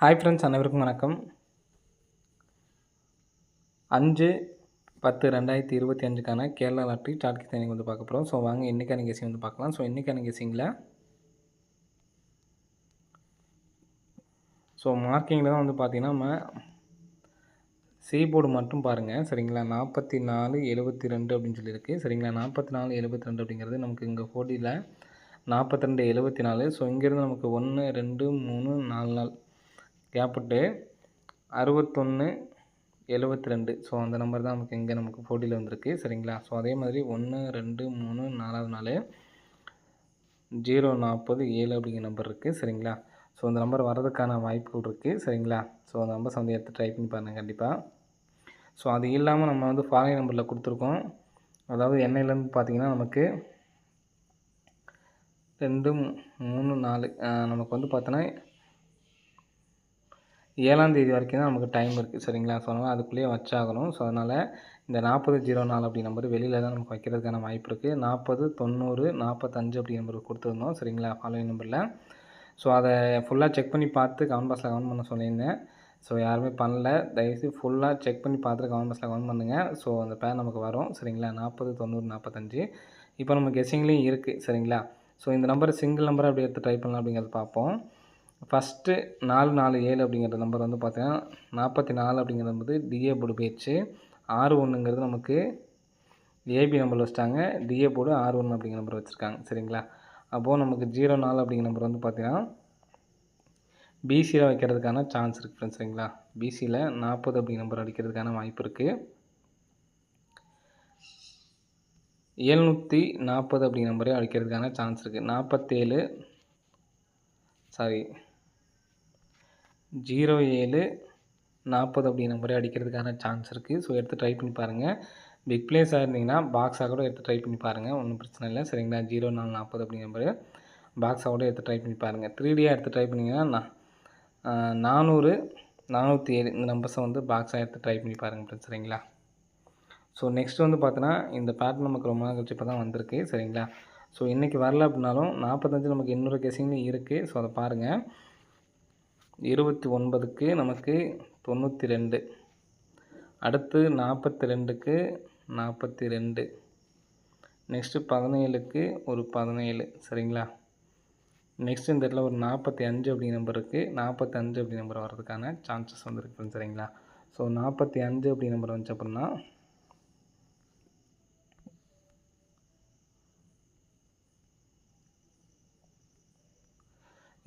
Hi friends, அனைவருக்கும் வணக்கம். 5/10/2025க்கான Kerala lottery chart guessing வந்து பார்க்க போகிறோம். ஸோ வாங்க இன்றைக்கான கெஸிங் வந்து பார்க்கலாம். ஸோ இன்றைக்கான கெஸிங்கில் மார்க்கிங்கில் தான் வந்து பார்த்திங்கன்னா நம்ம சி போர்டு மட்டும் பாருங்கள். சரிங்களா, 44/72 அப்படின்னு சொல்லியிருக்கு. சரிங்களா, 44/72 அப்படிங்கிறது நமக்கு இங்கே போட்டியில் 42/74. ஸோ இங்கேருந்து நமக்கு 1 2 3 4 நாள் கேப்பிட்டு 61/72. ஸோ அந்த நம்பர் தான் நமக்கு போட்டியில் வந்திருக்கு. சரிங்களா, ஸோ அதே மாதிரி 1 2 3 4வது நாள் 047 அப்படிங்கிற நம்பர் இருக்குது. சரிங்களா, ஸோ அந்த நம்பர் வர்றதுக்கான வாய்ப்புகள் இருக்குது. சரிங்களா, ஸோ அந்த நம்பர்ஸ் வந்து எடுத்து ட்ரை பண்ணி பாருங்கள் கண்டிப்பாக. ஸோ அது இல்லாமல் நம்ம வந்து ஃபாரின் நம்பரில் கொடுத்துருக்கோம். அதாவது எண்ணெயிலேருந்து பார்த்திங்கன்னா நமக்கு 2 3 4 நமக்கு வந்து பார்த்தோன்னா 7ஆம் தேதி வரைக்கும் தான் நமக்கு டைம் இருக்குது. சரிங்களா, ஸோ அதனால் அதுக்குள்ளேயே வச்சாகணும். ஸோ அதனால் இந்த 40/04 அப்படி நம்பர் வெளியில் தான் நமக்கு வைக்கிறதுக்கான வாய்ப்பு இருக்குது. 40 90 45 அப்படி நம்பர் கொடுத்துருந்தோம். சரிங்களா, ஃபாலோயிங் நம்பரில். ஸோ அதை ஃபுல்லாக செக் பண்ணி பார்த்து கமெண்ட் பாக்ஸில் கமெண்ட் பண்ண சொல்லியிருந்தேன். ஸோ யாருமே பண்ணல. தயவுசெய்து ஃபுல்லாக செக் பண்ணி பார்த்துட்டு கமெண்ட் பாக்ஸில் கமெண்ட் பண்ணுங்கள். ஸோ அந்த பேர் நமக்கு வரும். சரிங்களா, 40 90 45 இப்போ நம்ம கெஸ்ஸிங்லேயும் இருக்குது. சரிங்களா, ஸோ இந்த நம்பர் சிங்கிள் நம்பரை அப்படி எடுத்து ட்ரை பண்ணலாம் அப்படிங்கிறத பார்ப்போம். ஃபஸ்ட்டு 447 அப்படிங்கிற நம்பர் வந்து பார்த்தீங்கன்னா 44 அப்படிங்கிறது வந்து டிஏ போர்டு போயிடுச்சு. 61ங்கிறது நமக்கு ஏபி நம்பர் வச்சுட்டாங்க. டிஏ போர்டு 61 அப்படிங்கிற நம்பர் வச்சுருக்காங்க. சரிங்களா, அப்போது நமக்கு 04 அப்படிங்கிற நம்பர் வந்து பார்த்தீங்கன்னா பிசியில் வைக்கிறதுக்கான சான்ஸ் இருக்குது ஃப்ரெண்ட்ஸ். சரிங்களா, பிசியில் 40 அப்படிங்கிற நம்பர் அடிக்கிறதுக்கான வாய்ப்பு இருக்குது. 740 அப்படிங்கிற நம்பரே அடிக்கிறதுக்கான சான்ஸ் இருக்குது. 07 40 அப்படிங்கிற நம்பரே அடிக்கிறதுக்கான சான்ஸ் இருக்குது. ஸோ எடுத்து ட்ரை பண்ணி பாருங்கள். பிக் பிளேஸாக இருந்தீங்கன்னா பாக்ஸாக கூட எடுத்து ட்ரை பண்ணி பாருங்கள், ஒன்றும் பிரச்சனை இல்லை. சரிங்களா, 0440 அப்படிங்கிற நம்பரு பாக்ஸாக கூட எடுத்து ட்ரை பண்ணி பாருங்கள். 3Dயாக எடுத்து ட்ரை பண்ணிங்கன்னா 400 407 இந்த நம்பர்ஸை வந்து பாக்ஸாக எடுத்து ட்ரை பண்ணி பாருங்கள் ஃப்ரெண்ட்ஸ். சரிங்களா, ஸோ நெக்ஸ்ட் வந்து பார்த்தோன்னா இந்த பேட்டர்ன் நமக்கு ரொம்ப நாள் கழிச்சு இப்போ தான் வந்திருக்கு. சரிங்களா, ஸோ இன்றைக்கி வரல அப்படின்னாலும் 45 நமக்கு இன்னொரு கெஸிங்லையும் இருக்குது. ஸோ அதை பாருங்கள். 29க்கு நமக்கு 92, அடுத்து 42க்கு 42, நெக்ஸ்ட்டு 17க்கு ஒரு 17. சரிங்களா, நெக்ஸ்ட் இந்த இடத்துல ஒரு 45 அப்படி நம்பர் இருக்குது. 45 அப்படி நம்பர் வர்றதுக்கான சான்சஸ் வந்துருக்கு. சரிங்களா, ஸோ 45 அப்படி நம்பர் வந்துச்சு அப்படின்னா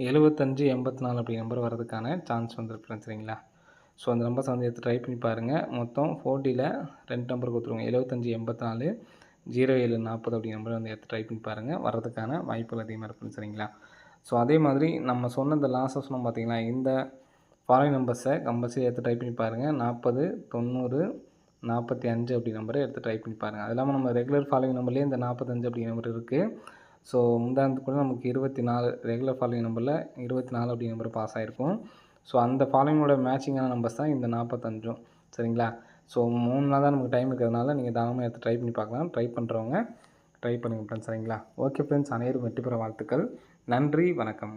75 84 அப்படி நம்பர் வரதுக்கான சான்ஸ் வந்துருக்கு. சரிங்களா, ஸோ அந்த நம்பர்ஸ் வந்து எடுத்து ட்ரை பண்ணி பாருங்கள். மொத்தம் 40ல் 2 நம்பர் கொடுத்துருவோங்க. 75 84 07 40 அப்படி நம்பர் வந்து எடுத்து ட்ரை பண்ணி பாருங்கள். வர்றதுக்கான வாய்ப்புகள் அதிகமாக இருக்கும். சரிங்களா, ஸோ அதே மாதிரி நம்ம சொன்ன இந்த லாஸ்ட்டாக சொன்னோம் பார்த்தீங்களா, இந்த ஃபாலோயிங் நம்பர்ஸை கம்பல்சரி எடுத்து ட்ரை பண்ணி பாருங்கள். 40 90 45 அப்படி நம்பரை எடுத்து ட்ரை பண்ணி பாருங்கள். அது இல்லாமல் நம்ம ரெகுலர் ஃபாலோயிங் நம்பர்லேயே இந்த 45 அப்படி நம்பர் இருக்குது. ஸோ முந்தானத்து கூட நமக்கு 24 ரெகுலர் ஃபாலோயிங் நம்பரில் 24 அப்படி நம்பர் பாஸ் ஆகிருக்கும். ஸோ அந்த ஃபாலோயிங்கோட மேட்சிங்கான நம்பர்ஸ் தான் இந்த 45. சரிங்களா, ஸோ 3 நாள் தான் நமக்கு டைம் இருக்கிறதுனால நீங்கள் தாராளமாக எடுத்து ட்ரை பண்ணி பார்க்கலாம். ட்ரை பண்ணுறவங்க ட்ரை பண்ணுங்கள் ஃப்ரெண்ட்ஸ். சரிங்களா, ஓகே ஃப்ரெண்ட்ஸ், அனைவரும் வெற்றி பெற வாழ்த்துக்கள். நன்றி, வணக்கம்.